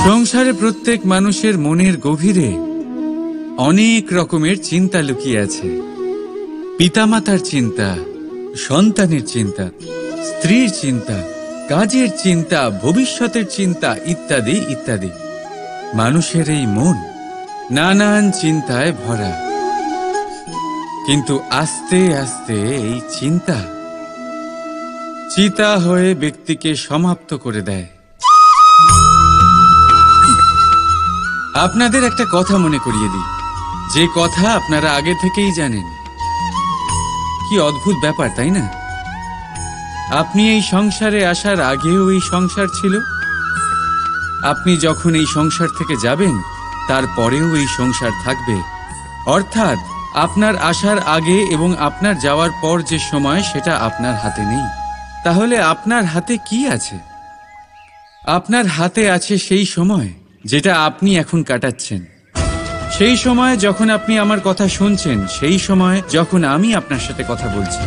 সংসারে প্রত্যেক মানুষের মনের গভীরে অনেক রকমের চিন্তা লুকিয়ে আছে। পিতামাতার চিন্তা, সন্তানের চিন্তা, স্ত্রীর চিন্তা, কাজের চিন্তা, ভবিষ্যতের চিন্তা ইত্যাদি ইত্যাদি। মানুষের এই মন নানান চিন্তায় ভরা, কিন্তু আস্তে আস্তে এই চিন্তা চিতা হয়ে ব্যক্তিকে সমাপ্ত করে দেয়। আপনাদের একটা কথা মনে করিয়ে দিই, যে কথা আপনারা আগে থেকেই জানেন। কি অদ্ভুত ব্যাপার, তাই না? আপনি এই সংসারে আসার আগেও এই সংসার ছিল, আপনি যখন এই সংসার থেকে যাবেন তারপরেও এই সংসার থাকবে। অর্থাৎ আপনার আসার আগে এবং আপনার যাওয়ার পর যে সময়, সেটা আপনার হাতে নেই। তাহলে আপনার হাতে কি আছে? আপনার হাতে আছে সেই সময় যেটা আপনি এখন কাটাচ্ছেন, সেই সময় যখন আপনি আমার কথা শুনছেন, সেই সময় যখন আমি আপনার সাথে কথা বলছি।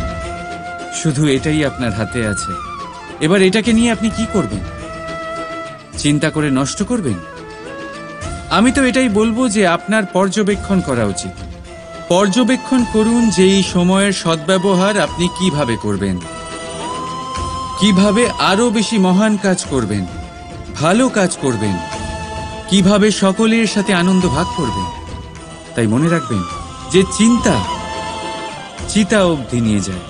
শুধু এটাই আপনার হাতে আছে। এবার এটাকে নিয়ে আপনি কি করবেন? চিন্তা করে নষ্ট করবেন? আমি তো এটাই বলবো যে আপনার পর্যবেক্ষণ করা উচিত। পর্যবেক্ষণ করুন যে এই সময়ের সদ্ব্যবহার আপনি কিভাবে করবেন, কিভাবে আরো বেশি মহান কাজ করবেন, ভালো কাজ করবেন, কিভাবে সকলের সাথে আনন্দ ভাগ করবেন। তাই মনে রাখবেন যে চিন্তা চিতা অবধি নিয়ে যায়,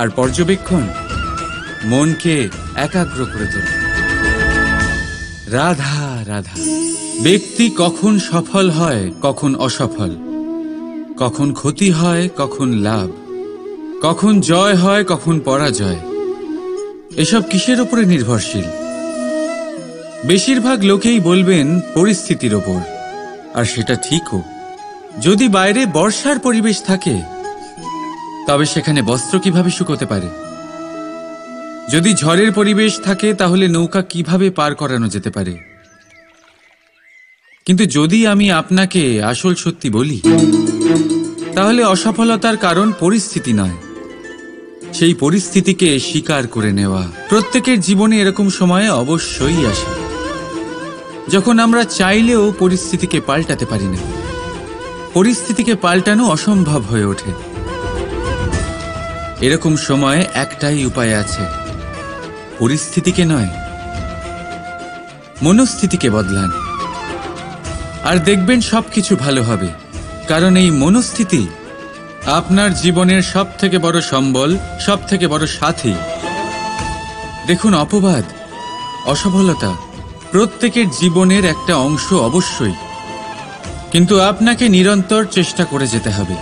আর পর্যবেক্ষণ মনকে একাগ্র করে তোলে। রাধা রাধা। ব্যক্তি কখন সফল হয়, কখন অসফল, কখন ক্ষতি হয়, কখন লাভ, কখন জয় হয়, কখন পরাজয়, এসব কিসের উপরে নির্ভরশীল? বেশিরভাগ লোকেই বলবেন পরিস্থিতির ওপর, আর সেটা ঠিকও। যদি বাইরে বর্ষার পরিবেশ থাকে, তবে সেখানে বস্ত্র কিভাবে শুকোতে পারে? যদি ঝড়ের পরিবেশ থাকে, তাহলে নৌকা কিভাবে পার করানো যেতে পারে? কিন্তু যদি আমি আপনাকে আসল সত্যি বলি, তাহলে অসফলতার কারণ পরিস্থিতি নয়, সেই পরিস্থিতিকে স্বীকার করে নেওয়া। প্রত্যেকের জীবনে এরকম সময়ে অবশ্যই আসে যখন আমরা চাইলেও পরিস্থিতিকে পাল্টাতে পারি না। পরিস্থিতিকে পাল্টানো অসম্ভব হয়ে ওঠে। এরকম সময়ে একটাই উপায় আছে, পরিস্থিতিকে নয়, মনস্থিতিকে বদলান, আর দেখবেন সবকিছু ভালো হবে। কারণ এই মনস্থিতি আপনার জীবনের সব থেকে বড় সম্বল, সব থেকে বড় সাথী। দেখুন, অপবাদ, অসফলতা প্রত্যেকের জীবনের একটা অংশ অবশ্যই, কিন্তু আপনাকে নিরন্তর চেষ্টা করে যেতে হবে,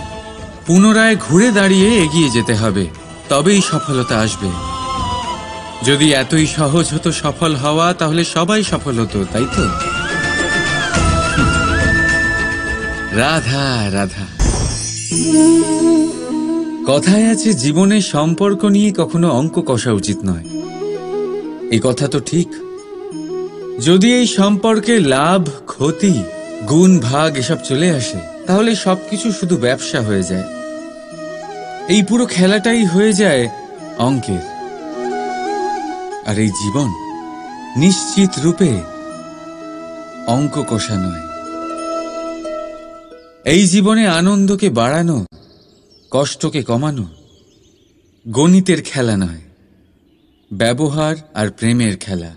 পুনরায় ঘুরে দাঁড়িয়ে এগিয়ে যেতে হবে, তবেই সফলতা আসবে। যদি এতই সহজ হতো সফল হওয়া, তাহলে সবাই সফল হতো, তাই তো? রাধা রাধা। কথায় আছে, জীবনে সম্পর্ক নিয়ে কখনো অঙ্ক কষা উচিত নয়। এই কথা তো ঠিক। যদি এই সম্পর্কে লাভ, ক্ষতি, গুণ, ভাগ এসব চলে আসে, তাহলে সবকিছু শুধু ব্যবসা হয়ে যায়। এই পুরো খেলাটাই হয়ে যায় অঙ্কের। আর এই জীবন নিশ্চিত রূপে অঙ্ক কষা নয়। এই জীবনে আনন্দকে বাড়ানো, কষ্টকে কমানো গণিতের খেলা নয়, ব্যবহার আর প্রেমের খেলা।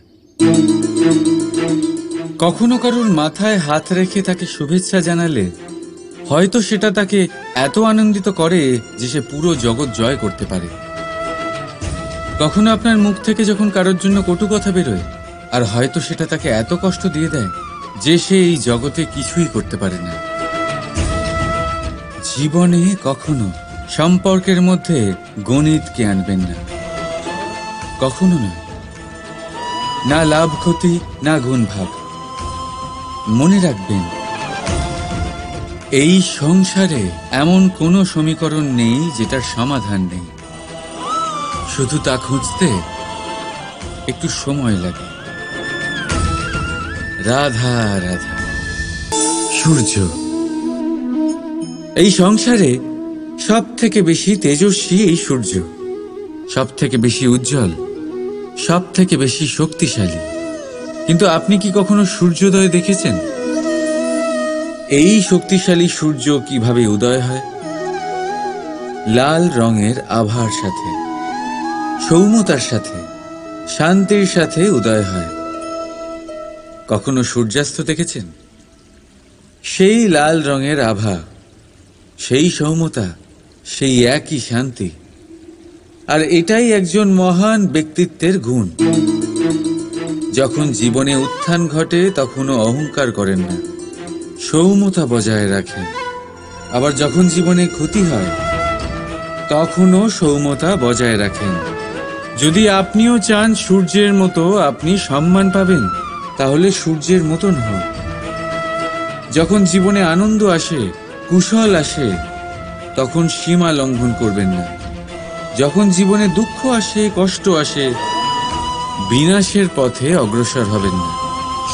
কখনো কারুর মাথায় হাত রেখে তাকে শুভেচ্ছা জানালে হয়তো সেটা তাকে এত আনন্দিত করে যে সে পুরো জগৎ জয় করতে পারে। কখনো আপনার মুখ থেকে যখন কারোর জন্য কটু কথা বেরোয়, আর হয়তো সেটা তাকে এত কষ্ট দিয়ে দেয় যে সে এই জগতে কিছুই করতে পারে না। জীবনে কখনো সম্পর্কের মধ্যে গণিতকে আনবেন না, কখনো নয়। না লাভ ক্ষতি, না গুণ ভাগ। মনে রাখবেন, এই সংসারে এমন কোনো সমীকরণ নেই যেটার সমাধান নেই। শুধু তা খুঁজতে একটু সময় লাগে। রাধা রাধা। সূর্য এই সংসারে সব থেকে বেশি তেজস্বী এই সূর্য, সব থেকে বেশি উজ্জ্বল, সব থেকে বেশি শক্তিশালী। কিন্তু আপনি কি কখনো সূর্যোদয় দেখেছেন? এই শক্তিশালী সূর্য কিভাবে উদয় হয়? লাল রঙের আভার সাথে, সৌম্যতার সাথে, শান্তির সাথে উদয় হয়। কখনো সূর্যাস্ত দেখেছেন? সেই লাল রঙের আভা, সেই সৌম্যতা, সেই একই শান্তি। আর এটাই একজন মহান ব্যক্তিত্বের গুণ। যখন জীবনে উত্থান ঘটে তখনও অহংকার করেন না, সৌম্যতা বজায় রাখেন। আবার যখন জীবনে ক্ষতি হয় তখনও সৌম্যতা বজায় রাখেন। যদি আপনিও চান সূর্যের মতো আপনি সম্মান পাবেন, তাহলে সূর্যের মতন হন। যখন জীবনে আনন্দ আসে, কুশল আসে, তখন সীমা লঙ্ঘন করবেন না। যখন জীবনে দুঃখ আসে, কষ্ট আসে, বিনাশের পথে অগ্রসর হবেন না।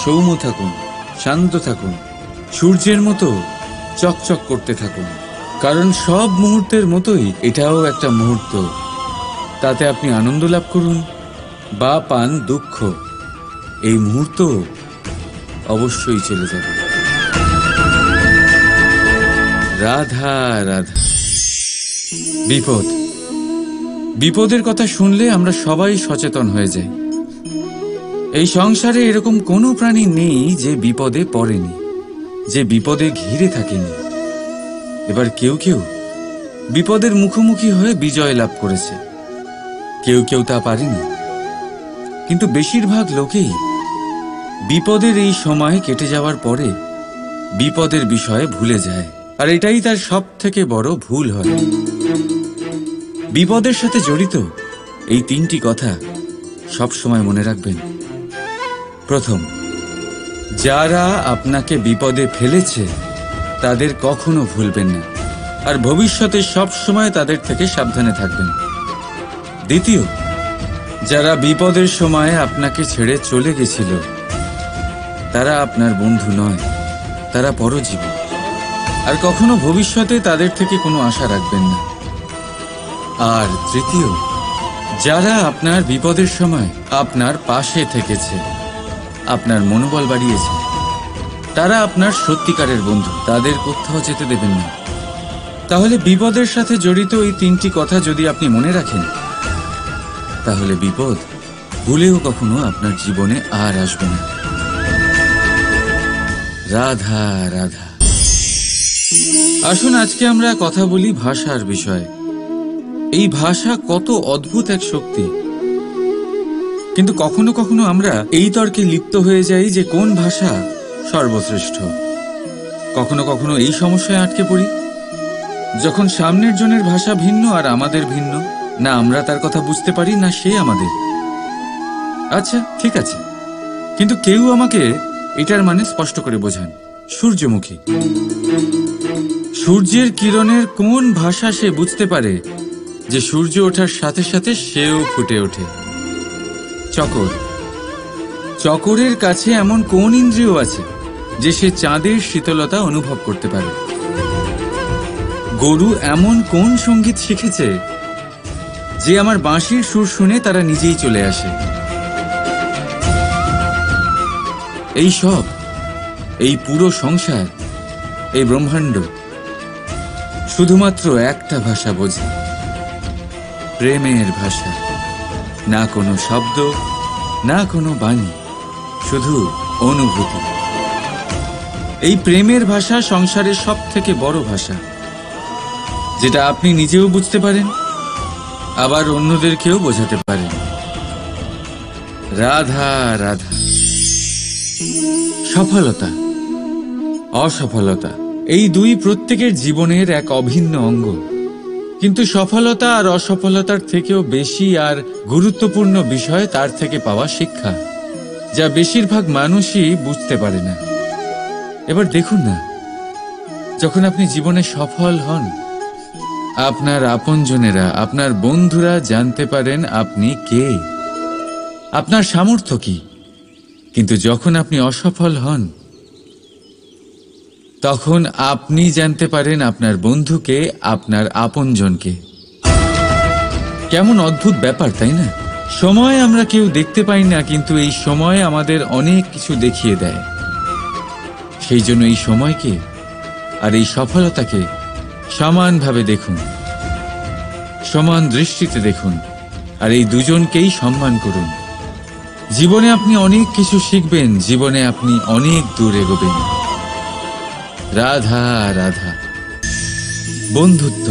সৌম্য থাকুন, শান্ত থাকুন, সূর্যের মতো চকচক করতে থাকুন। কারণ সব মুহূর্তের মতোই এটাও একটা মুহূর্ত। তাতে আপনি আনন্দ লাভ করুন বা পান দুঃখ, এই মুহূর্ত অবশ্যই চলে যাবে। রাধা রাধা। বিপদ, বিপদের কথা শুনলে আমরা সবাই সচেতন হয়ে যাই। এই সংসারে এরকম কোনো প্রাণী নেই যে বিপদে পড়েনি, যে বিপদে ঘিরে থাকেনি। এবার কেউ কেউ বিপদের মুখোমুখি হয়ে বিজয় লাভ করেছে, কেউ কেউ তা পারেনি। কিন্তু বেশিরভাগ লোকেই বিপদের এই সময় কেটে যাওয়ার পরে বিপদের বিষয়ে ভুলে যায়। আর এটাই তার সব থেকে বড় ভুল হয়। বিপদের সাথে জড়িত এই তিনটি কথা সব সময় মনে রাখবেন। প্রথম, যারা আপনাকে বিপদে ফেলেছে তাদের কখনো ভুলবেন না, আর ভবিষ্যতে সব সময় তাদের থেকে সাবধানে থাকবেন। দ্বিতীয়, যারা বিপদের সময় আপনাকে ছেড়ে চলে গেছিল তারা আপনার বন্ধু নয়, তারা পরজীবী। আর কখনো ভবিষ্যতে তাদের থেকে কোনো আশা রাখবেন না। আর তৃতীয়, যারা আপনার বিপদের সময় আপনার পাশে থেকেছে, আপনার মনোবল বাড়িয়েছে, তারা আপনার সত্যিকারের বন্ধু, তাদের কোথাও যেতে দেবেন না। তাহলে বিপদের সাথে জড়িত এই তিনটি কথা যদি আপনি মনে রাখেন, তাহলে বিপদ ভুলেও কখনো আপনার জীবনে আর আসবে না। রাধা রাধা। আসুন আজকে আমরা কথা বলি ভাষার বিষয়ে। এই ভাষা কত অদ্ভুত এক শক্তি। কিন্তু কখনো কখনো আমরা এই তর্কে লিপ্ত হয়ে যাই যে কোন ভাষা সর্বশ্রেষ্ঠ। কখনো কখনো এই সমস্যায় আটকে পড়ি, যখন সামনের জনের ভাষা ভিন্ন আর আমাদের ভিন্ন, না আমরা তার কথা বুঝতে পারি না সে আমাদের। আচ্ছা ঠিক আছে, কিন্তু কেউ আমাকে এটার মানে স্পষ্ট করে বোঝান। সূর্যমুখী, সূর্যের কিরণের কোন ভাষা সে বুঝতে পারে যে সূর্য ওঠার সাথে সাথে সেও ফুটে ওঠে? চকর, চকরের কাছে এমন কোন ইন্দ্রিয় আছে যে সে চাঁদের শীতলতা অনুভব করতে পারে? গরু এমন কোন সঙ্গীত শিখেছে যে আমার বাঁশির সুর শুনে তারা নিজেই চলে আসে? এই সব, এই পুরো সংসার, এই ব্রহ্মাণ্ড শুধুমাত্র একটা ভাষা বোঝে, প্রেমের ভাষা। না কোনো শব্দ, না কোনো বাণী, শুধু অনুভূতি। এই প্রেমের ভাষা সংসারের সব থেকে বড় ভাষা, যেটা আপনি নিজেও বুঝতে পারেন, আবার অন্যদেরকেও বোঝাতে পারেন। রাধা রাধা। সফলতা, অসফলতা, এই দুই প্রত্যেকের জীবনের এক অভিন্ন অঙ্গ। কিন্তু সফলতা আর অসফলতার থেকেও বেশি আর গুরুত্বপূর্ণ বিষয় তার থেকে পাওয়া শিক্ষা, যা বেশিরভাগ মানুষই বুঝতে পারে না। এবার দেখুন না, যখন আপনি জীবনে সফল হন, আপনার আপনজনেরা, আপনার বন্ধুরা জানতে পারেন আপনি কে, আপনার সামর্থ্য কি। কিন্তু যখন আপনি অসফল হন, তখন আপনি জানতে পারেন আপনার বন্ধুকে, আপনার আপনজনকে। কেমন অদ্ভুত ব্যাপার, তাই না? সময় আমরা কেউ দেখতে পাই না, কিন্তু এই সময় আমাদের অনেক কিছু দেখিয়ে দেয়। সেই জন্য এই সময়কে আর এই সফলতাকে সমানভাবে দেখুন, সমান দৃষ্টিতে দেখুন, আর এই দুজনকেই সম্মান করুন। জীবনে আপনি অনেক কিছু শিখবেন, জীবনে আপনি অনেক দূর এগোবেন। রাধা রাধা। বন্ধুত্ব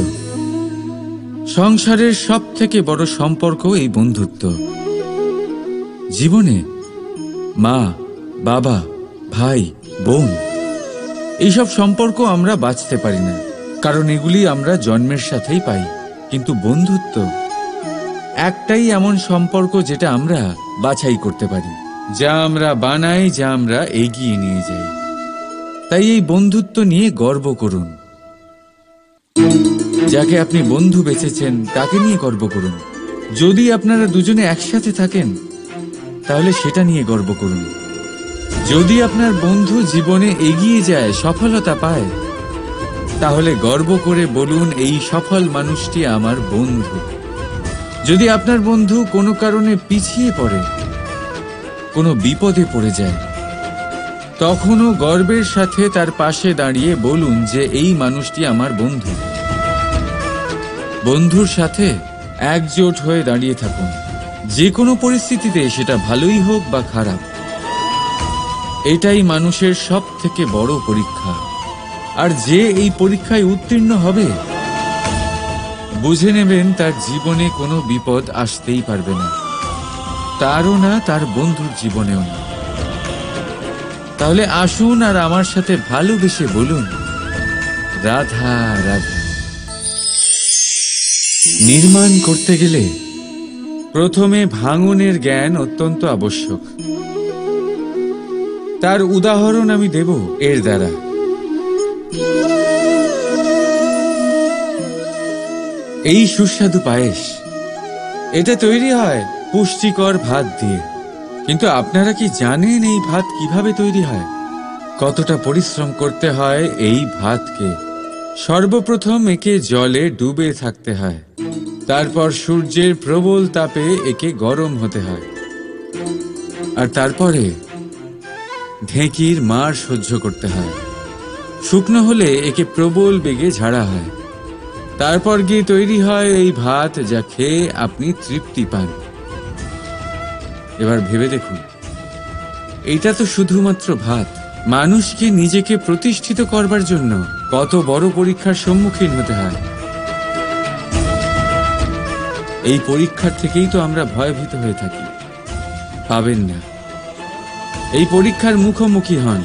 সংসারের সব থেকে বড় সম্পর্ক এই বন্ধুত্ব। জীবনে মা, বাবা, ভাই, বোন এইসব সম্পর্ক আমরা বাঁচতে পারি না, কারণ এগুলি আমরা জন্মের সাথেই পাই। কিন্তু বন্ধুত্ব একটাই এমন সম্পর্ক যেটা আমরা বাছাই করতে পারি, যা আমরা বানাই, যা আমরা এগিয়ে নিয়ে যাই। তাই এই বন্ধুত্ব নিয়ে গর্ব করুন। যাকে আপনি বন্ধু বেছেছেন তাকে নিয়ে গর্ব করুন। যদি আপনারা দুজনে একসাথে থাকেন তাহলে সেটা নিয়ে গর্ব করুন। যদি আপনার বন্ধু জীবনে এগিয়ে যায়, সফলতা পায়, তাহলে গর্ব করে বলুন, এই সফল মানুষটি আমার বন্ধু। যদি আপনার বন্ধু কোনো কারণে পিছিয়ে পড়ে, কোনো বিপদে পড়ে যায়, তখনও গর্বের সাথে তার পাশে দাঁড়িয়ে বলুন যে এই মানুষটি আমার বন্ধু। বন্ধুর সাথে একজোট হয়ে দাঁড়িয়ে থাকুন, যে কোনো পরিস্থিতিতে, সেটা ভালোই হোক বা খারাপ। এটাই মানুষের সব থেকে বড় পরীক্ষা। আর যে এই পরীক্ষায় উত্তীর্ণ হবে, বুঝে নেবেন তার জীবনে কোনো বিপদ আসতেই পারবে না, তারও না, তার বন্ধুর জীবনেও না। তাহলে আসুন আর আমার সাথে ভালোবেসে বলুন, রাধা রাধা। নির্মাণ করতে গেলে প্রথমে ভাঙনের জ্ঞান অত্যন্ত আবশ্যক। তার উদাহরণ আমি দেব এর দ্বারা। এই সুস্বাদু পায়েস, এটা তৈরি হয় পুষ্টিকর ভাত দিয়ে। কিন্তু আপনারা কি জানেন এই ভাত কিভাবে তৈরি হয়? কতটা পরিশ্রম করতে হয় এই ভাতকে? সর্বপ্রথম একে জলে ডুবে থাকতে হয়, তারপর সূর্যের প্রবল তাপে একে গরম হতে হয়, আর তারপরে ঢেঁকির মার সহ্য করতে হয়। শুকনো হলে একে প্রবল বেগে ঝাড়া হয়, তারপর গিয়ে তৈরি হয় এই ভাত, যা খেয়ে আপনি তৃপ্তি পান। এবার ভেবে দেখুন, এটা তো শুধুমাত্র ভাত। মানুষকে নিজেকে প্রতিষ্ঠিত করবার জন্য কত বড় পরীক্ষার সম্মুখীন হতে হয়। এই পরীক্ষার থেকেই তো আমরা ভয়ভীত হয়ে থাকি, পাবেন না। এই পরীক্ষার মুখোমুখি হন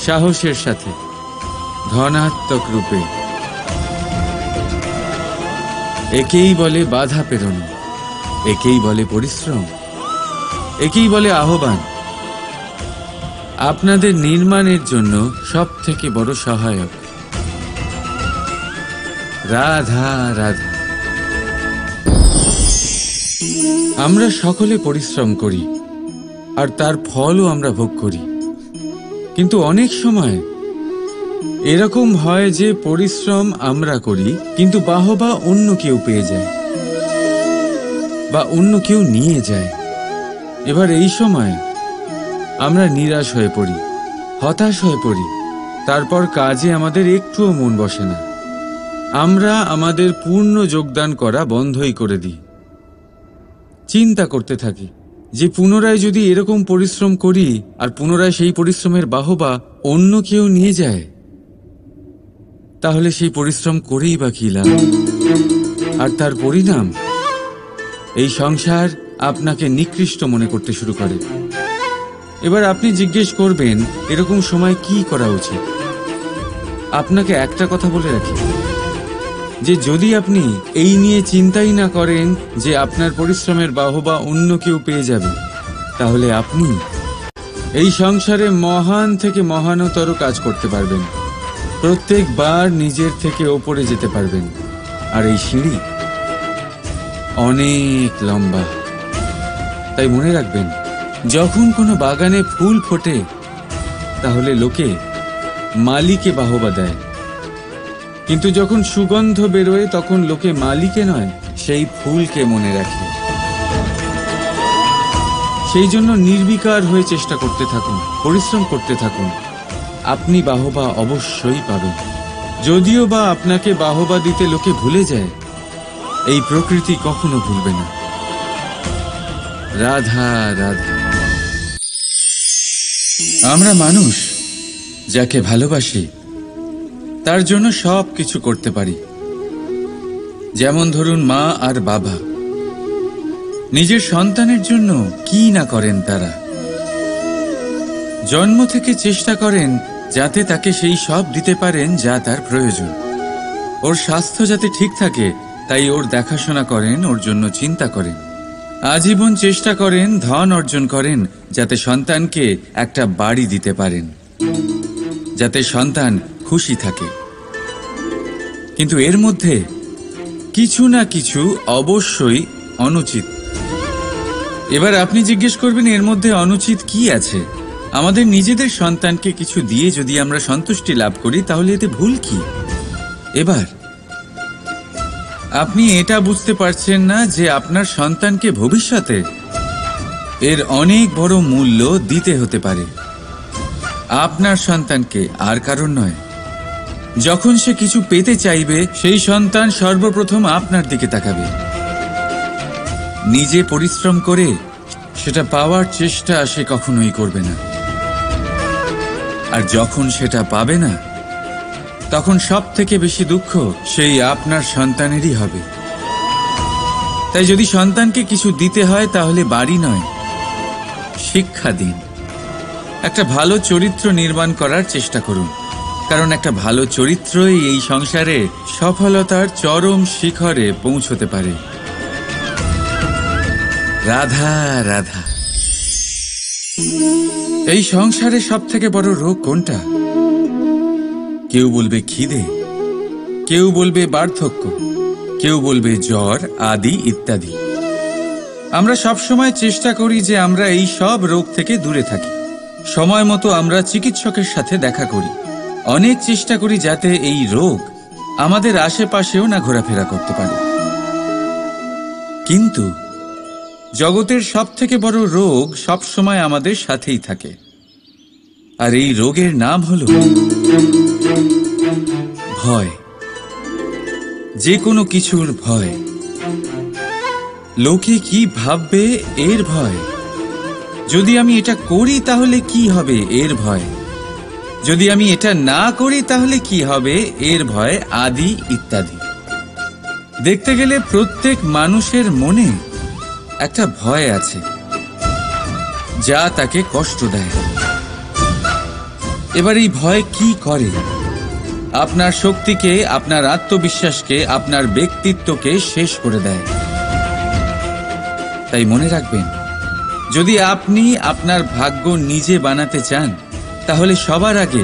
সাহসের সাথে, ধনাত্মক রূপে। একেই বলে বাধা পেরোনো, একেই বলে পরিশ্রম, একেই বলে আহ্বান। আপনাদের নির্মাণের জন্য সব থেকে বড় সহায়ক। রাধা রাধা। আমরা সকলে পরিশ্রম করি, আর তার ফলও আমরা ভোগ করি। কিন্তু অনেক সময় এরকম হয় যে পরিশ্রম আমরা করি, কিন্তু বাহবা অন্য কেউ পেয়ে যায় বা অন্য কেউ নিয়ে যায়। এবার এই সময় আমরা নিরাশ হয়ে পড়ি, হতাশ হয়ে পড়ি, তারপর কাজে আমাদের একটুও মন বসে না। আমরা আমাদের পূর্ণ যোগদান করা বন্ধই করে দিই। চিন্তা করতে থাকি যে পুনরায় যদি এরকম পরিশ্রম করি আর পুনরায় সেই পরিশ্রমের বাহবা অন্য কেউ নিয়ে যায়, তাহলে সেই পরিশ্রম করেই বা কি লাভ? আর তার পরিণাম, এই সংসার আপনাকে নিকৃষ্ট মনে করতে শুরু করে। এবার আপনি জিজ্ঞেস করবেন, এরকম সময় কি করা উচিত? আপনাকে একটা কথা বলে রাখি, যে যদি আপনি এই নিয়ে চিন্তাই না করেন যে আপনার পরিশ্রমের বাহবা অন্য কেউ পেয়ে যাবে, তাহলে আপনি এই সংসারে মহান থেকে মহানতর কাজ করতে পারবেন। প্রত্যেকবার নিজের থেকে ওপরে যেতে পারবেন। আর এই সিঁড়ি অনেক লম্বা। তাই মনে রাখবেন, যখন কোনো বাগানে ফুল ফোটে, তাহলে লোকে মালিকে বাহবা দেয়, কিন্তু যখন সুগন্ধ বেরোয় তখন লোকে মালিকে নয়, সেই ফুলকে মনে রাখে। সেই জন্য নির্বিকার হয়ে চেষ্টা করতে থাকুন, পরিশ্রম করতে থাকুন। আপনি বাহবা অবশ্যই পাবেন। যদিও বা আপনাকে বাহবা দিতে লোকে ভুলে যায়, এই প্রকৃতি কখনো ভুলবে না। রাধা রাধা। আমরা মানুষ যাকে ভালোবাসি তার জন্য সব কিছু করতে পারি। যেমন ধরুন মা আর বাবা নিজের সন্তানের জন্য কি না করেন। তারা জন্ম থেকে চেষ্টা করেন যাতে তাকে সেই সব দিতে পারেন যা তার প্রয়োজন। ওর স্বাস্থ্য যাতে ঠিক থাকে তাই ওর দেখাশোনা করেন, ওর জন্য চিন্তা করেন। আজীবন চেষ্টা করেন, ধন অর্জন করেন যাতে সন্তানকে একটা বাড়ি দিতে পারেন, যাতে সন্তান খুশি থাকে। কিন্তু এর মধ্যে কিছু না কিছু অবশ্যই অনুচিত। এবার আপনি জিজ্ঞেস করবেন এর মধ্যে অনুচিত কি আছে? আমাদের নিজেদের সন্তানকে কিছু দিয়ে যদি আমরা সন্তুষ্টি লাভ করি তাহলে এতে ভুল কি? এবার আপনি এটা বুঝতে পারছেন না যে আপনার সন্তানকে ভবিষ্যতে এর অনেক বড় মূল্য দিতে হতে পারে। আপনার সন্তানকে, আর কারণ নয়। যখন সে কিছু পেতে চাইবে সেই সন্তান সর্বপ্রথম আপনার দিকে তাকাবে। নিজে পরিশ্রম করে সেটা পাওয়ার চেষ্টা সে কখনোই করবে না। আর যখন সেটা পাবে না তখন সব থেকে বেশি দুঃখ সেই আপনার সন্তানেরই হবে। তাই যদি সন্তানকে কিছু দিতে হয় তাহলে বাড়ি নয়, শিক্ষা দিন। একটা ভালো চরিত্র নির্মাণ করার চেষ্টা করুন, কারণ একটা ভালো চরিত্রই এই সংসারে সফলতার চরম শিখরে পৌঁছতে পারে। রাধা রাধা। এই সংসারে সব থেকে বড় রোগ কোনটা? কেউ বলবে খিদে, কেউ বলবে বার্ধক্য, কেউ বলবে জ্বর আদি ইত্যাদি। আমরা সবসময় চেষ্টা করি যে আমরা এই সব রোগ থেকে দূরে থাকি। সময় মতো আমরা চিকিৎসকের সাথে দেখা করি। অনেক চেষ্টা করি যাতে এই রোগ আমাদের আশেপাশেও না ঘোরাফেরা করতে পারে। কিন্তু জগতের সব থেকে বড় রোগ সবসময় আমাদের সাথেই থাকে, আর এই রোগের নাম হলো ভয়। যে কোনো কিছুর ভয়। লোকে কি ভাববে এর ভয়। যদি আমি এটা করি তাহলে কি হবে এর ভয়। যদি আমি এটা না করি তাহলে কি হবে এর ভয় আদি ইত্যাদি। দেখতে গেলে প্রত্যেক মানুষের মনে একটা ভয় আছে যা তাকে কষ্ট দেয়। এবার এই ভয় কি করে? আপনার শক্তিকে, আপনার আত্মবিশ্বাসকে, আপনার ব্যক্তিত্বকে শেষ করে দেয়। তাই মনে রাখবেন, যদি আপনি আপনার ভাগ্য নিজে বানাতে চান তাহলে সবার আগে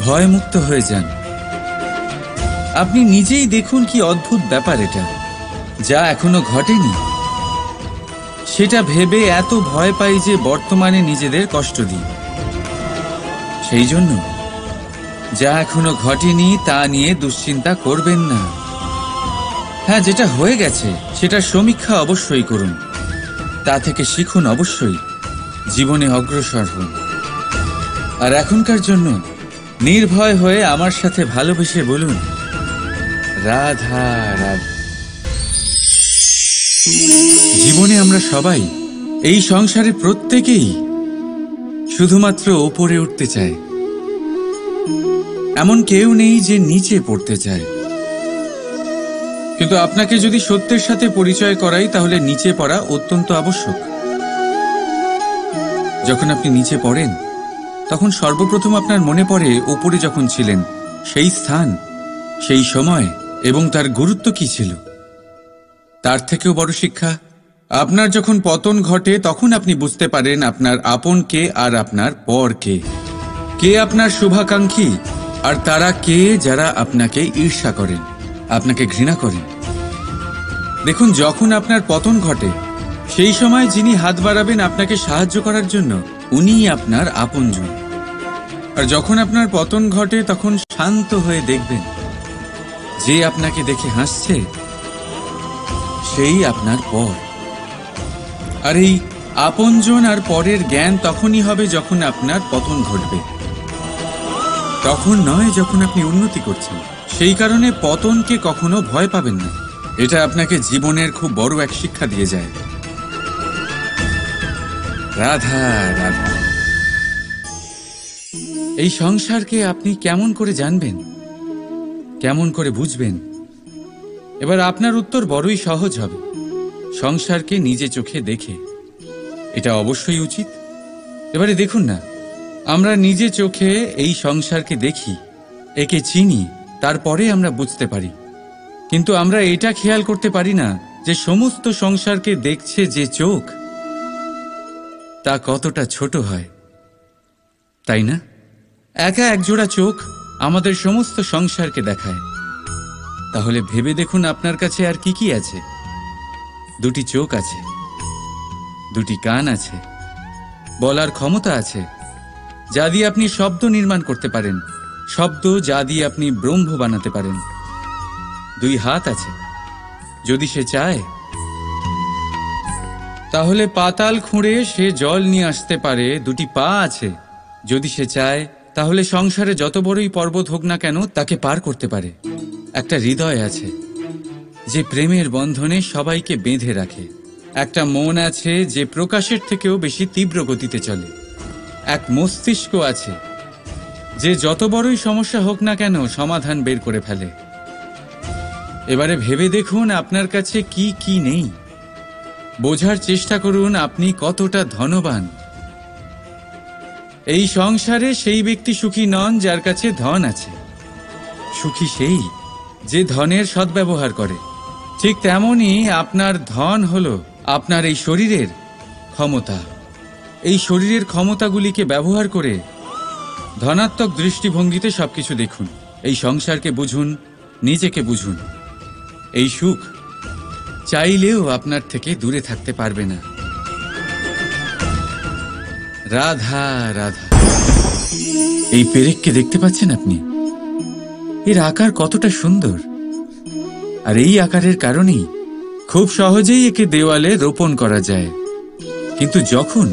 ভয়মুক্ত হয়ে যান। আপনি নিজেই দেখুন কি অদ্ভুত ব্যাপার এটা, যা এখনো ঘটেনি সেটা ভেবে এত ভয় পাই যে বর্তমানে নিজেদের কষ্ট দিই। সেই জন্য যা এখনো ঘটেনি তা নিয়ে দুশ্চিন্তা করবেন না। হ্যাঁ, যেটা হয়ে গেছে সেটা সমীক্ষা অবশ্যই করুন, তা থেকে শিখুন, অবশ্যই জীবনে অগ্রসর হন। আর এখনকার জন্য নির্ভয় হয়ে আমার সাথে ভালোবেসে বলুন রাধা রাধা। জীবনে আমরা সবাই, এই সংসারে প্রত্যেকেই শুধুমাত্র ওপরে উঠতে চায়। এমন কেউ নেই যে নিচে পড়তে চায়। কিন্তু আপনাকে যদি সত্যের সাথে পরিচয় করাই তাহলে নিচে পড়া অত্যন্ত আবশ্যক। যখন আপনি নিচে পড়েন তখন সর্বপ্রথম আপনার মনে পড়ে ওপরে যখন ছিলেন সেই স্থান, সেই সময় এবং তার গুরুত্ব কি ছিল। তার থেকেও বড় শিক্ষা, আপনার যখন পতন ঘটে তখন আপনি বুঝতে পারেন আপনার আপন কে আর আপনার পর কে। কে আপনার শুভাকাঙ্ক্ষী আর তারা কে যারা আপনাকে ঈর্ষা করেন, আপনাকে ঘৃণা করেন। দেখুন, যখন আপনার পতন ঘটে সেই সময় যিনি হাত বাড়াবেন আপনাকে সাহায্য করার জন্য উনিই আপনার আপনজন। আর যখন আপনার পতন ঘটে তখন শান্ত হয়ে দেখবেন যে আপনাকে দেখে হাসছে সেই আপনার পর। আর এই আপনজন আর পরের জ্ঞান তখনই হবে যখন আপনার পতন ঘটবে, তখন নয় যখন আপনি উন্নতি করছেন। সেই কারণে পতনকে কখনো ভয় পাবেন না। এটা আপনাকে জীবনের খুব বড় এক শিক্ষা দিয়ে যায়। রাধা রাধা। এই সংসারকে আপনি কেমন করে জানবেন, কেমন করে বুঝবেন? এবার আপনার উত্তর বড়ই সহজ হবে, সংসারকে নিজে চোখে দেখে। এটা অবশ্যই উচিত। এবারে দেখুন না, আমরা নিজে চোখে এই সংসারকে দেখি, একে চিনি, তারপরে আমরা বুঝতে পারি। কিন্তু আমরা এটা খেয়াল করতে পারি না যে সমস্ত সংসারকে দেখছে যে চোখ, তা কতটা ছোট হয়, তাই না? একা একজোড়া চোখ আমাদের সমস্ত সংসারকে দেখায়। তাহলে ভেবে দেখুন আপনার কাছে আর কি কি আছে। দুটি চোখ আছে, দুটি কান আছে, বলার ক্ষমতা আছে, যা দিয়ে আপনি শব্দ নির্মাণ করতে পারেন, শব্দ যা দিয়ে আপনি ব্রহ্ম বানাতে পারেন। দুই হাত আছে, যদি সে চায় তাহলে পাতাল খুঁড়ে সে জল নিয়ে আসতে পারে। দুটি পা আছে, যদি সে চায় তাহলে সংসারে যত বড়ই পর্বত হোক না কেন তাকে পার করতে পারে। একটা হৃদয় আছে যে প্রেমের বন্ধনে সবাইকে বেঁধে রাখে। একটা মন আছে যে প্রকাশের থেকেও বেশি তীব্র গতিতে চলে। এক মস্তিষ্ক আছে যে যত বড়ই সমস্যা হোক না কেন সমাধান বের করে ফেলে। এবারে ভেবে দেখুন আপনার কাছে কি কি নেই। বোঝার চেষ্টা করুন আপনি কতটা ধনবান। এই সংসারে সেই ব্যক্তি সুখী নন যার কাছে ধন আছে। সুখী সেই যে ধনের সদ্ব্যবহার করে। ঠিক তেমনই আপনার ধন হলো আপনার এই শরীরের ক্ষমতা। এই শরীরের ক্ষমতাগুলিকে ব্যবহার করে ধনাত্মক দৃষ্টিভঙ্গিতে সবকিছু দেখুন। এই সংসারকে বুঝুন, নিজেকে বুঝুন। এই সুখ চাইলেও আপনার থেকে দূরে থাকতে পারবে না। রাধা রাধা। এই পেরেককে দেখতে পাচ্ছেন আপনি? এর আকার কতটা সুন্দর। আর এই আকারের কারণেই খুব সহজেই একে দেওয়ালে রোপণ করা যায়। কিন্তু যখন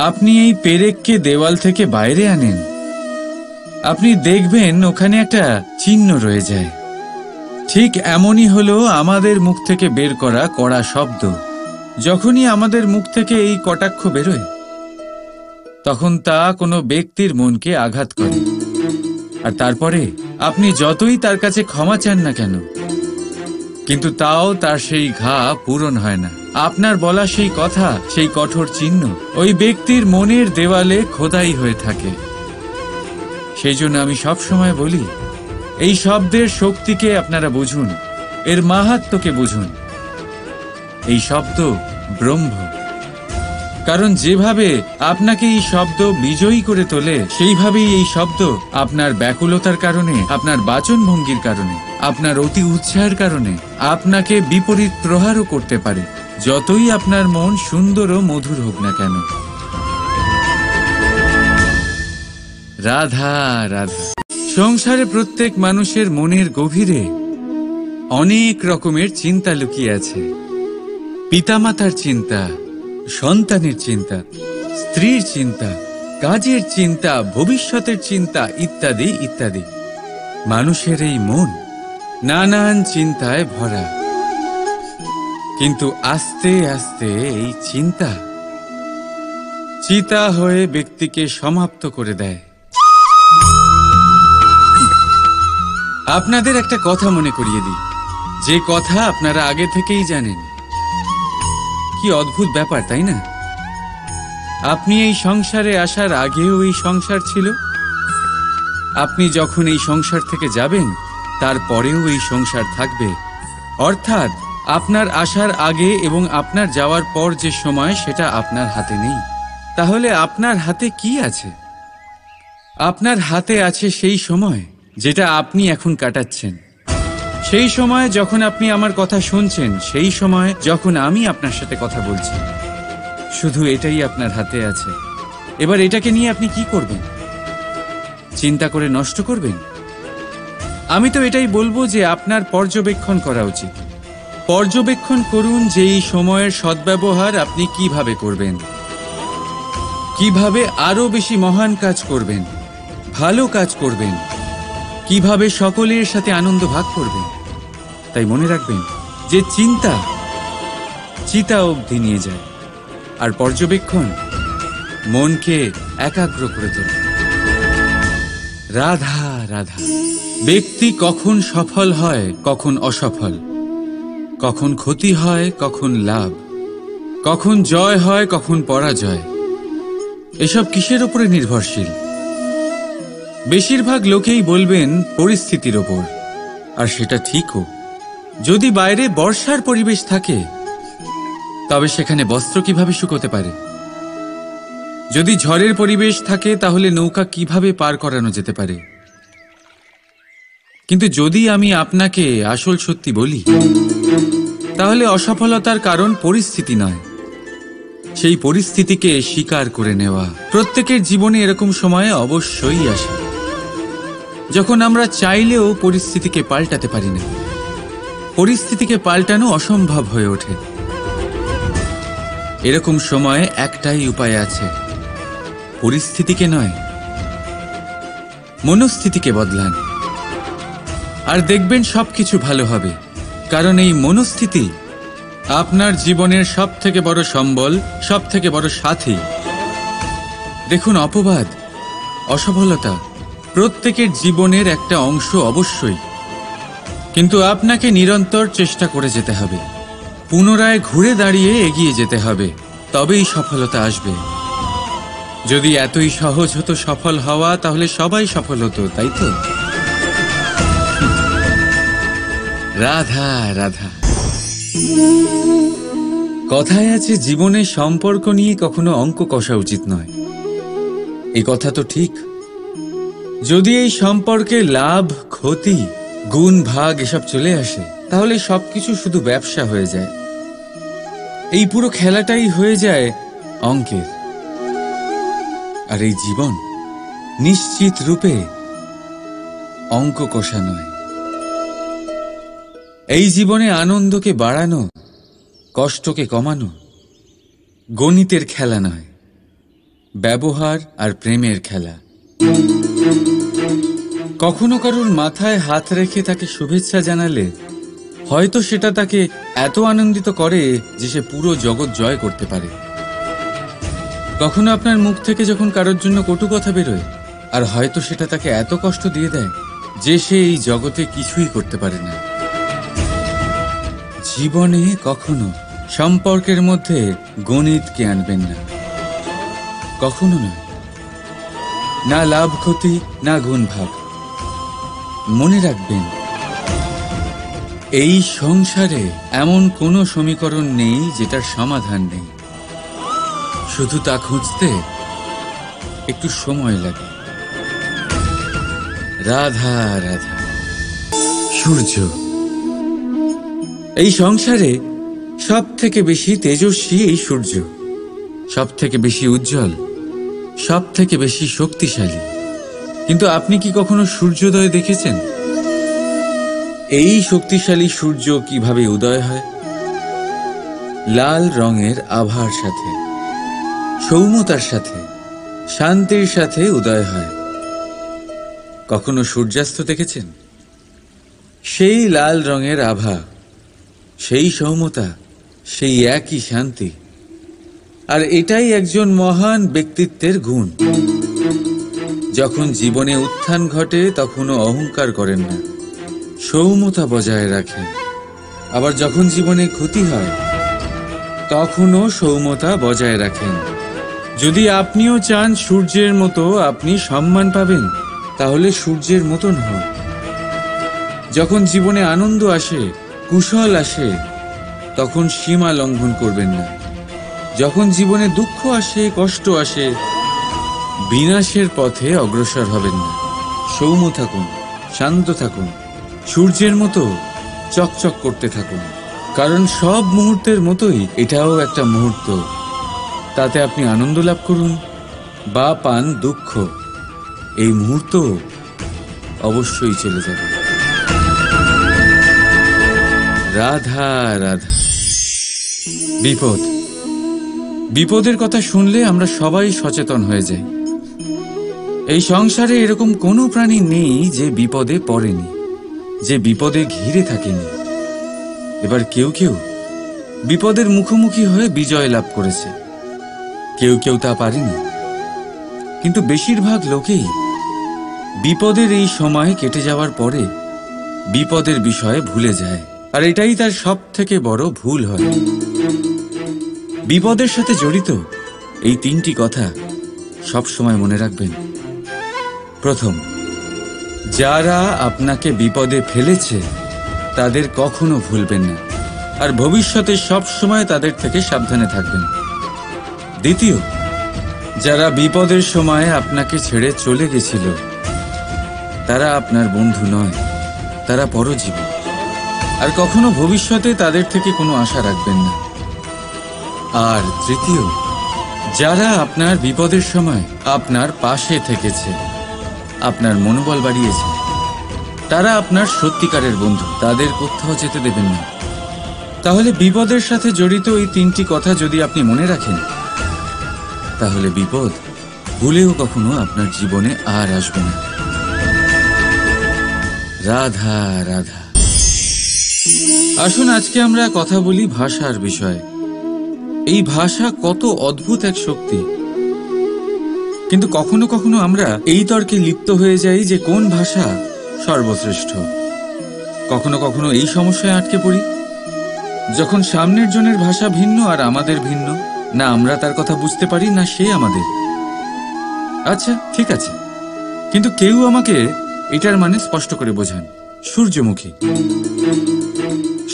আপনি এই পেরেককে দেওয়াল থেকে বাইরে আনেন, আপনি দেখবেন ওখানে একটা চিহ্ন রয়ে যায়। ঠিক এমনই হলো আমাদের মুখ থেকে বের করা কড়া শব্দ। যখনই আমাদের মুখ থেকে এই কটাক্ষ বেরোয়, তখন তা কোনো ব্যক্তির মনকে আঘাত করে। আর তারপরে আপনি যতই তার কাছে ক্ষমা চান না কেন, কিন্তু তাও তার সেই ঘা পূরণ হয় না। আপনার বলা সেই কথা, সেই কঠোর চিহ্ন ওই ব্যক্তির মনের দেওয়ালে খোদাই হয়ে থাকে। সেই জন্য আমি সবসময় বলি, এই শব্দের শক্তিকে আপনারা বুঝুন, এর মাহাত্ম্যকে বুঝুন। এই শব্দ ব্রহ্ম। কারণ যেভাবে আপনাকে এই শব্দ বিজয়ী করে তোলে, সেইভাবেই এই শব্দ আপনার ব্যাকুলতার কারণে, আপনার বাচনভঙ্গির কারণে, আপনার অতি উৎসাহের কারণে আপনাকে বিপরীত প্রহারও করতে পারে, যতই আপনার মন সুন্দর ও মধুর হোক না কেন। রাধা রাধা। সংসারে প্রত্যেক মানুষের মনের গভীরে অনেক রকমের চিন্তা লুকিয়ে আছে। পিতামাতার চিন্তা, সন্তানের চিন্তা, স্ত্রীর চিন্তা, কাজের চিন্তা, ভবিষ্যতের চিন্তা, ইত্যাদি ইত্যাদি। মানুষের এই মন নানান চিন্তায় ভরা। কিন্তু আস্তে আস্তে এই চিন্তা চিতা হয়ে ব্যক্তিকে সমাপ্ত করে দেয়। আপনাদের একটা কথা মনে করিয়ে দিই, যে কথা আপনারা আগে থেকেই জানেন। কি অদ্ভুত ব্যাপার, তাই না? আপনি এই সংসারে আসার আগেও এই সংসার ছিল। আপনি যখন এই সংসার থেকে যাবেন, তারপরেও এই সংসার থাকবে। অর্থাৎ আপনার আসার আগে এবং আপনার যাওয়ার পর যে সময়, সেটা আপনার হাতে নেই। তাহলে আপনার হাতে কি আছে? আপনার হাতে আছে সেই সময় যেটা আপনি এখন কাটাচ্ছেন, সেই সময় যখন আপনি আমার কথা শুনছেন, সেই সময় যখন আমি আপনার সাথে কথা বলছি। শুধু এটাই আপনার হাতে আছে। এবার এটাকে নিয়ে আপনি কি করবেন? চিন্তা করে নষ্ট করবেন? আমি তো এটাই বলবো যে আপনার পর্যবেক্ষণ করা উচিত। পর্যবেক্ষণ করুন যে এই সময়ের সদ্ব্যবহার আপনি কিভাবে করবেন। কিভাবে আরো বেশি মহান কাজ করবেন, ভালো কাজ করবেন, কিভাবে সকলের সাথে আনন্দ ভাগ করবেন। তাই মনে রাখবেন যে চিন্তা চিতা অবধি নিয়ে যায়, আর পর্যবেক্ষণ মনকে একাগ্র করে তোলে। রাধা রাধা। ব্যক্তি কখন সফল হয়, কখন অসফল, কখন ক্ষতি হয়, কখন লাভ, কখন জয় হয়, কখন পরাজয়, এসব কিসের উপরে নির্ভরশীল? বেশিরভাগ লোকেই বলবেন পরিস্থিতির ওপর, আর সেটা ঠিকও। যদি বাইরে বর্ষার পরিবেশ থাকে তবে সেখানে বস্ত্র কিভাবে শুকোতে পারে? যদি ঝড়ের পরিবেশ থাকে তাহলে নৌকা কিভাবে পার করানো যেতে পারে? কিন্তু যদি আমি আপনাকে আসল সত্যি বলি, তাহলে অসফলতার কারণ পরিস্থিতি নয়, সেই পরিস্থিতিকে স্বীকার করে নেওয়া। প্রত্যেকের জীবনে এরকম সময়ে অবশ্যই আসে যখন আমরা চাইলেও পরিস্থিতিকে পাল্টাতে পারি না। পরিস্থিতিকে পাল্টানো অসম্ভব হয়ে ওঠে। এরকম সময়ে একটাই উপায় আছে, পরিস্থিতিকে নয়, মনস্থিতিকে বদলান, আর দেখবেন সবকিছু ভালো হবে। কারণ এই মনস্থিতি আপনার জীবনের সব থেকে বড় সম্বল, সব থেকে বড় সাথী। দেখুন, অপবাদ, অসফলতা প্রত্যেকের জীবনের একটা অংশ অবশ্যই, কিন্তু আপনাকে নিরন্তর চেষ্টা করে যেতে হবে, পুনরায় ঘুরে দাঁড়িয়ে এগিয়ে যেতে হবে, তবেই সফলতা আসবে। যদি এতই সহজ হতো সফল হওয়া, তাহলে সবাই সফল হতো, তাই তো? রাধা রাধা। কথায় আছে, জীবনে সম্পর্ক নিয়ে কখনো অঙ্ক কষা উচিত নয়। এই কথা তো ঠিক। যদি এই সম্পর্কে লাভ, ক্ষতি, গুণ, ভাগ এসব চলে আসে, তাহলে সবকিছু শুধু ব্যবসা হয়ে যায়। এই পুরো খেলাটাই হয়ে যায় অঙ্কের। আর এই জীবন নিশ্চিত রূপে অঙ্ক কষা নয়। এই জীবনে আনন্দকে বাড়ানো, কষ্টকে কমানো গণিতের খেলা নয়, ব্যবহার আর প্রেমের খেলা। কখনো কারুর মাথায় হাত রেখে তাকে শুভেচ্ছা জানালে হয়তো সেটা তাকে এত আনন্দিত করে যে সে পুরো জগৎ জয় করতে পারে। কখনো আপনার মুখ থেকে যখন কারোর জন্য কটু কথা বেরোয়, আর হয়তো সেটা তাকে এত কষ্ট দিয়ে দেয় যে সে এই জগতে কিছুই করতে পারে না। জীবনে কখনো সম্পর্কের মধ্যে গণিতকে আনবেন না, কখনো না। না লাভ ক্ষতি, না গুণ ভাগ। মনে রাখবেন, এই সংসারে এমন কোনো সমীকরণ নেই যেটার সমাধান নেই। শুধু তা খুঁজতে একটু সময় লাগে। রাধা রাধা। সূর্য এই সংসারে সব থেকে বেশি তেজস্বী, এই সূর্য সব থেকে বেশি উজ্জ্বল, সব থেকে বেশি শক্তিশালী। কিন্তু আপনি কি কখনো সূর্যোদয় দেখেছেন? এই শক্তিশালী সূর্য কিভাবে উদয় হয়? লাল রঙের আভার সাথে, সৌম্যতার সাথে, শান্তির সাথে উদয় হয়। কখনো সূর্যাস্ত দেখেছেন? সেই লাল রঙের আভা, সেই সৌম্যতা, সেই একই শান্তি। আর এটাই একজন মহান ব্যক্তিত্বের গুণ। যখন জীবনে উত্থান ঘটে তখনও অহংকার করেন না, সৌম্যতা বজায় রাখেন। আবার যখন জীবনে ক্ষতি হয় তখনও সৌম্যতা বজায় রাখেন। যদি আপনিও চান সূর্যের মতো আপনি সম্মান পাবেন, তাহলে সূর্যের মতন হন। যখন জীবনে আনন্দ আসে, কুশল আসে, তখন সীমা লঙ্ঘন করবেন না। যখন জীবনে দুঃখ আসে, কষ্ট আসে, বিনাশের পথে অগ্রসর হবেন না। সৌম্য থাকুন, শান্ত থাকুন, সূর্যের মতো চকচক করতে থাকুন। কারণ সব মুহূর্তের মতোই এটাও একটা মুহূর্ত। তাতে আপনি আনন্দ লাভ করুন বা পান দুঃখ, এই মুহূর্ত অবশ্যই চলে যাবে। রাধা রাধা। বিপদ বিপদের কথা শুনলে আমরা সবাই সচেতন হয়ে যাই। এই সংসারে এরকম কোনো প্রাণী নেই যে বিপদে পড়েনি, যে বিপদে ঘিরে থাকেনি। এবার কেউ কেউ বিপদের মুখোমুখি হয়ে বিজয় লাভ করেছে, কেউ কেউ তা পারেনি। কিন্তু বেশিরভাগ লোকেই বিপদের এই সময় কেটে যাওয়ার পরে বিপদের বিষয়ে ভুলে যায়, আর এটাই তার সব থেকে বড় ভুল হয়। বিপদের সাথে জড়িত এই তিনটি কথা সব সময় মনে রাখবেন। প্রথম, যারা আপনাকে বিপদে ফেলেছে তাদের কখনো ভুলবেন না, আর ভবিষ্যতে সব সময় তাদের থেকে সাবধানে থাকবেন। দ্বিতীয়, যারা বিপদের সময় আপনাকে ছেড়ে চলে গেছিল তারা আপনার বন্ধু নয়, তারা পরজীবী, আর কখনো ভবিষ্যতে তাদের থেকে কোনো আশা রাখবেন না। আর তৃতীয়, যারা আপনার বিপদের সময় আপনার পাশে থেকেছে, আপনার মনোবল বাড়িয়েছে, তারা আপনার সত্যিকারের বন্ধু, তাদের কোথাও যেতে দেবেন না। তাহলে বিপদের সাথে জড়িত এই তিনটি কথা যদি আপনি মনে রাখেন, তাহলে বিপদ ভুলেও কখনো আপনার জীবনে আর আসবে না। রাধা রাধা। আসুন আজকে আমরা কথা বলি ভাষার বিষয়ে। এই ভাষা কত অদ্ভুত এক শক্তি, কিন্তু কখনো কখনো আমরা এই তর্কে লিপ্ত হয়ে যাই যে কোন ভাষা সর্বশ্রেষ্ঠ। কখনো কখনো এই সমস্যায় আটকে পড়ি যখন সামনের জনের ভাষা ভিন্ন আর আমাদের ভিন্ন, না আমরা তার কথা বুঝতে পারি না সে আমাদের। আচ্ছা ঠিক আছে, কিন্তু কেউ আমাকে এটার মানে স্পষ্ট করে বোঝান। সূর্যমুখী,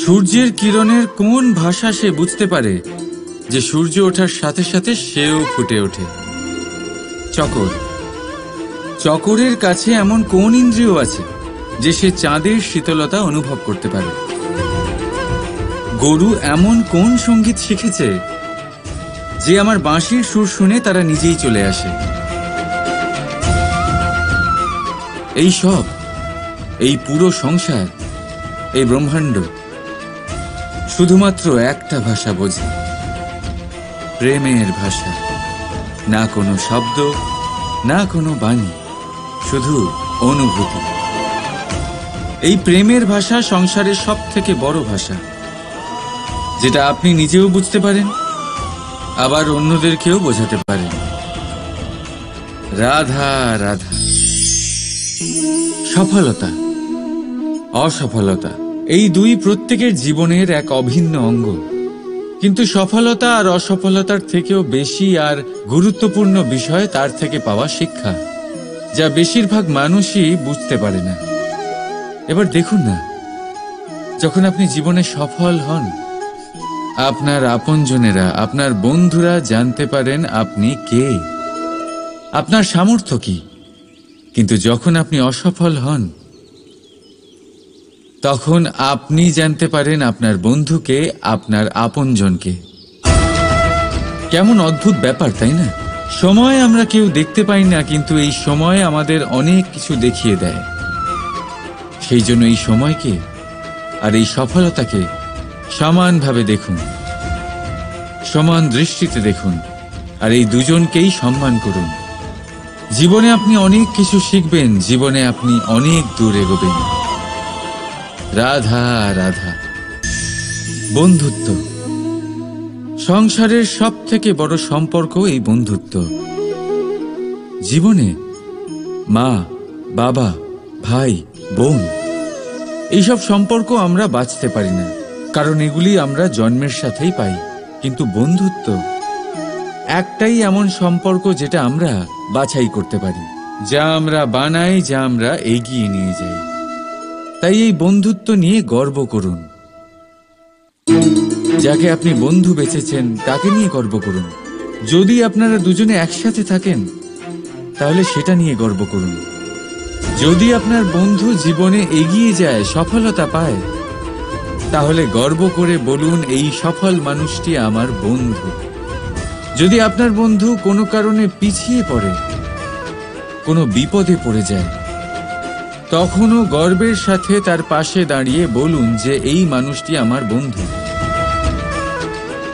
সূর্যের কিরণের কোন ভাষা সে বুঝতে পারে যে সূর্য ওঠার সাথে সাথে সেও ফুটে ওঠে? চকর, চকরের কাছে এমন কোন ইন্দ্রিয় আছে যে সে চাঁদের শীতলতা অনুভব করতে পারে? গরু এমন কোন সঙ্গীত শিখেছে যে আমার বাঁশির সুর শুনে তারা নিজেই চলে আসে? এই সব, এই পুরো সংসার, এই ব্রহ্মাণ্ড শুধুমাত্র একটা ভাষা বোঝে, প্রেমের ভাষা। না কোনো শব্দ, না কোনো বাণী, শুধু অনুভূতি। এই প্রেমের ভাষা সংসারের সব থেকে বড় ভাষা, যেটা আপনি নিজেও বুঝতে পারেন, আবার অন্যদেরকেও বোঝাতে পারেন। রাধা রাধা। সফলতা, অসফলতা, এই দুই প্রত্যেকের জীবনের এক অভিন্ন অঙ্গ। কিন্তু সফলতা আর অসফলতার থেকেও বেশি আর গুরুত্বপূর্ণ বিষয় তার থেকে পাওয়া শিক্ষা, যা বেশিরভাগ মানুষই বুঝতে পারে না। এবার দেখুন না, যখন আপনি জীবনে সফল হন, আপনার আপনজনেরা, আপনার বন্ধুরা জানতে পারেন আপনি কে, আপনার সামর্থ্য কি। কিন্তু যখন আপনি অসফল হন, তখন আপনি জানতে পারেন আপনার বন্ধুকে, আপনার আপনজনকে। কেমন অদ্ভুত ব্যাপার, তাই না? সময় আমরা কেউ দেখতে পাই না, কিন্তু এই সময় আমাদের অনেক কিছু দেখিয়ে দেয়। সেই জন্য এই সময়কে আর এই সফলতাকে সমানভাবে দেখুন, সমান দৃষ্টিতে দেখুন, আর এই দুজনকেই সম্মান করুন। জীবনে আপনি অনেক কিছু শিখবেন, জীবনে আপনি অনেক দূর এগোবেন। রাধা রাধা। বন্ধুত্ব, সংসারের সব থেকে বড় সম্পর্ক এই বন্ধুত্ব। জীবনে মা, বাবা, ভাই, বোন, এইসব সম্পর্ক আমরা বাঁচতে পারি না, কারণ এগুলি আমরা জন্মের সাথেই পাই। কিন্তু বন্ধুত্ব একটাই এমন সম্পর্ক যেটা আমরা বাছাই করতে পারি, যা আমরা বানাই, যা আমরা এগিয়ে নিয়ে যাই। তাই এই বন্ধুত্ব নিয়ে গর্ব করুন। যাকে আপনি বন্ধু বেছেছেন তাকে নিয়ে গর্ব করুন। যদি আপনারা দুজনে একসাথে থাকেন তাহলে সেটা নিয়ে গর্ব করুন। যদি আপনার বন্ধু জীবনে এগিয়ে যায়, সফলতা পায়, তাহলে গর্ব করে বলুন, এই সফল মানুষটি আমার বন্ধু। যদি আপনার বন্ধু কোনো কারণে পিছিয়ে পড়ে, কোনো বিপদে পড়ে যায়, তখনও গর্বের সাথে তার পাশে দাঁড়িয়ে বলুন যে এই মানুষটি আমার বন্ধু।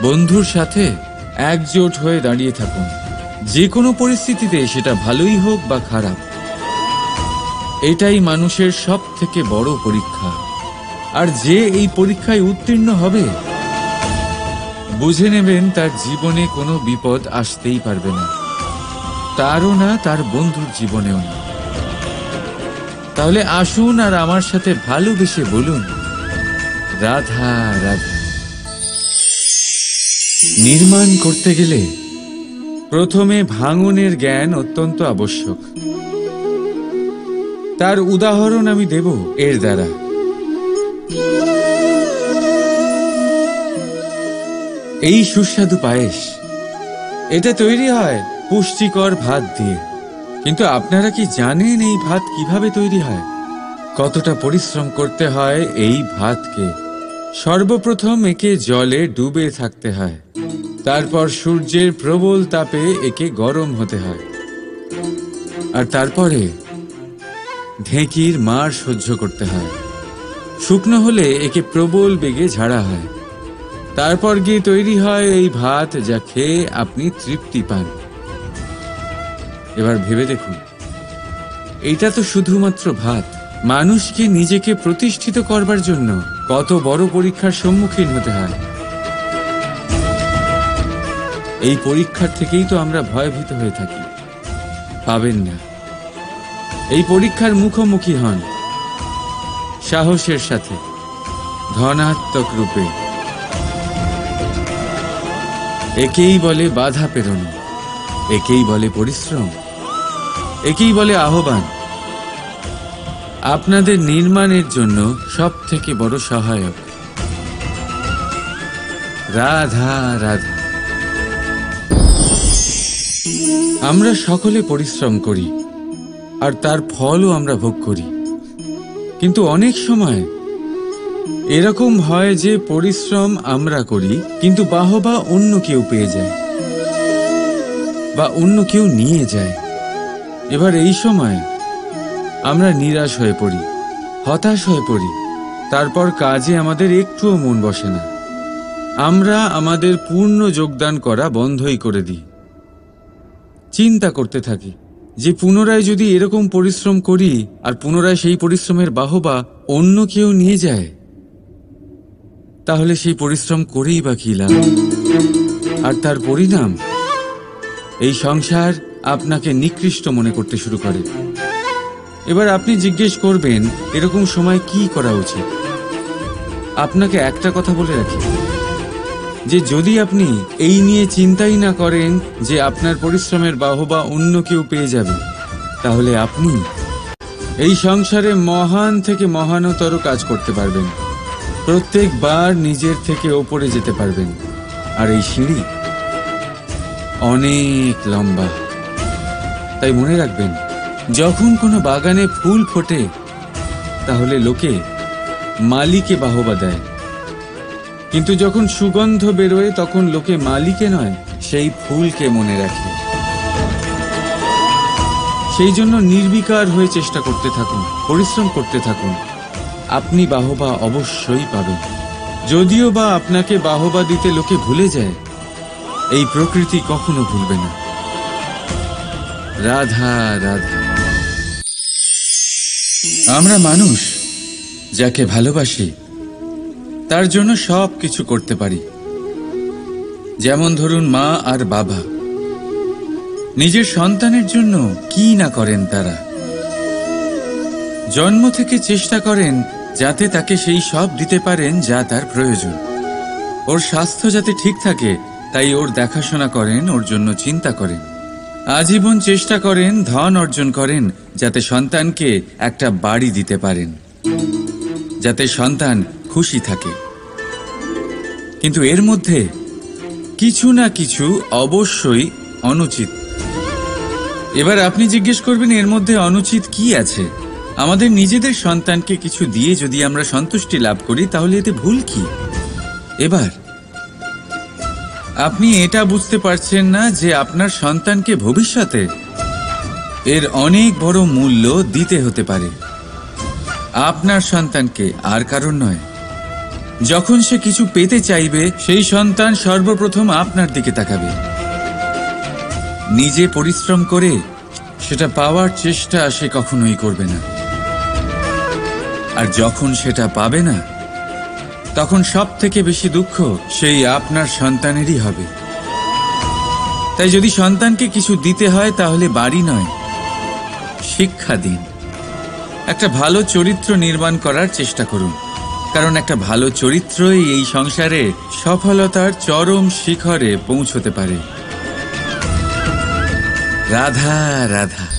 বন্ধুর সাথে একজোট হয়ে দাঁড়িয়ে থাকুন, যে কোনো পরিস্থিতিতে, সেটা ভালোই হোক বা খারাপ। এটাই মানুষের সব থেকে বড় পরীক্ষা। আর যে এই পরীক্ষায় উত্তীর্ণ হবে, বুঝে নেবেন তার জীবনে কোনো বিপদ আসতেই পারবে না, তারও না, তার বন্ধুর জীবনেও না। তাহলে আসুন আর আমার সাথে ভালোবেসে বলুন, রাধা রাধা। নির্মাণ করতে গেলে প্রথমে ভাঙনের জ্ঞান অত্যন্ত আবশ্যক। তার উদাহরণ আমি দেব এর দ্বারা। এই সুস্বাদু পায়েস, এটা তৈরি হয় পুষ্টিকর ভাত দিয়ে। কিন্তু আপনারা কি জানেন এই ভাত কিভাবে তৈরি হয়? কতটা পরিশ্রম করতে হয় এই ভাতকে? সর্বপ্রথম একে জলে ডুবে থাকতে হয়, তারপর সূর্যের প্রবল তাপে একে গরম হতে হয়, আর তারপরে ঢেঁকির মার সহ্য করতে হয়। শুকনো হলে একে প্রবল বেগে ঝাড়া হয়, তারপর গিয়ে তৈরি হয় এই ভাত, যা খেয়ে আপনি তৃপ্তি পান। এবার ভেবে দেখুন, এটা তো শুধুমাত্র ভাত। মানুষকে নিজেকে প্রতিষ্ঠিত করবার জন্য কত বড় পরীক্ষার সম্মুখীন হতে হয়। এই পরীক্ষার থেকেই তো আমরা ভয়ভীত হয়ে থাকি। পাবেন না। এই পরীক্ষার মুখোমুখি হন সাহসের সাথে, ধনাত্মক রূপে। একেই বলে বাধা পেরোনো, একেই বলে পরিশ্রম, একেই বলে আহ্বান। আপনাদের নির্মাণের জন্য সব থেকে বড় সহায়ক। রাধা রাধা। আমরা সকলে পরিশ্রম করি, আর তার ফলও আমরা ভোগ করি। কিন্তু অনেক সময় এরকম হয় যে পরিশ্রম আমরা করি, কিন্তু বাহবা অন্য কেউ পেয়ে যায় বা অন্য কেউ নিয়ে যায়। এবার এই সময় আমরা নিরাশ হয়ে পড়ি, হতাশ হয়ে পড়ি। তারপর কাজে আমাদের একটুও মন বসে না। আমরা আমাদের পূর্ণ যোগদান করা বন্ধই করে দিই। চিন্তা করতে থাকি যে পুনরায় যদি এরকম পরিশ্রম করি আর পুনরায় সেই পরিশ্রমের বাহবা অন্য কেউ নিয়ে যায়, তাহলে সেই পরিশ্রম করেই বা কি লাভ? আর তার পরিণাম, এই সংসার আপনাকে নিকৃষ্ট মনে করতে শুরু করে। এবার আপনি জিজ্ঞেস করবেন, এরকম সময় কি করা উচিত? আপনাকে একটা কথা বলে রাখি, যে যদি আপনি এই নিয়ে চিন্তাই না করেন যে আপনার পরিশ্রমের বাহবা অন্য কেউ পেয়ে যাবে, তাহলে আপনি এই সংসারে মহান থেকে মহানতর কাজ করতে পারবেন। প্রত্যেকবার নিজের থেকে ওপরে যেতে পারবেন। আর এই সিঁড়ি অনেক লম্বা। তাই মনে রাখবেন, যখন কোনো বাগানে ফুল ফোটে, তাহলে লোকে মালিকে বাহবা দেয়, কিন্তু যখন সুগন্ধ বেরোয় তখন লোকে মালিকে নয়, সেই ফুলকে মনে রাখে। সেই জন্য নির্বিকার হয়ে চেষ্টা করতে থাকুন, পরিশ্রম করতে থাকুন। আপনি বাহবা অবশ্যই পাবেন। যদিও বা আপনাকে বাহবা দিতে লোকে ভুলে যায়, এই প্রকৃতি কখনো ভুলবে না। রাধা রাধা। আমরা মানুষ যাকে ভালোবাসি, তার জন্য সব কিছু করতে পারি। যেমন ধরুন, মা আর বাবা নিজের সন্তানের জন্য কি না করেন। তারা জন্ম থেকে চেষ্টা করেন যাতে তাকে সেই সব দিতে পারেন যা তার প্রয়োজন। ওর স্বাস্থ্য যাতে ঠিক থাকে, তাই ওর দেখাশোনা করেন, ওর জন্য চিন্তা করেন। আজীবন চেষ্টা করেন, ধন অর্জন করেন, যাতে সন্তানকে একটা বাড়ি দিতে পারেন, যাতে সন্তান খুশি থাকে। কিন্তু এর মধ্যে কিছু না কিছু অবশ্যই অনুচিত। এবার আপনি জিজ্ঞেস করবেন, এর মধ্যে অনুচিত কি আছে? আমাদের নিজেদের সন্তানকে কিছু দিয়ে যদি আমরা সন্তুষ্টি লাভ করি, তাহলে এতে ভুল কি? এবার আপনি এটা বুঝতে পারছেন না যে আপনার সন্তানকে ভবিষ্যতে এর অনেক বড় মূল্য দিতে হতে পারে। আপনার সন্তানকে, আর কারণ নয়। যখন সে কিছু পেতে চাইবে সেই সন্তান সর্বপ্রথম আপনার দিকে তাকাবে। নিজে পরিশ্রম করে সেটা পাওয়ার চেষ্টা সে কখনোই করবে না। আর যখন সেটা পাবে না, তখন সব থেকে বেশি দুঃখ সেই আপনার সন্তানেরই হবে। তাই যদি সন্তানকে কিছু দিতে হয় তাহলে বাড়ি নয়, শিক্ষা দিন। একটা ভালো চরিত্র নির্মাণ করার চেষ্টা করুন, কারণ একটা ভালো চরিত্রই এই সংসারে সফলতার চরম শিখরে পৌঁছতে পারে। রাধা রাধা।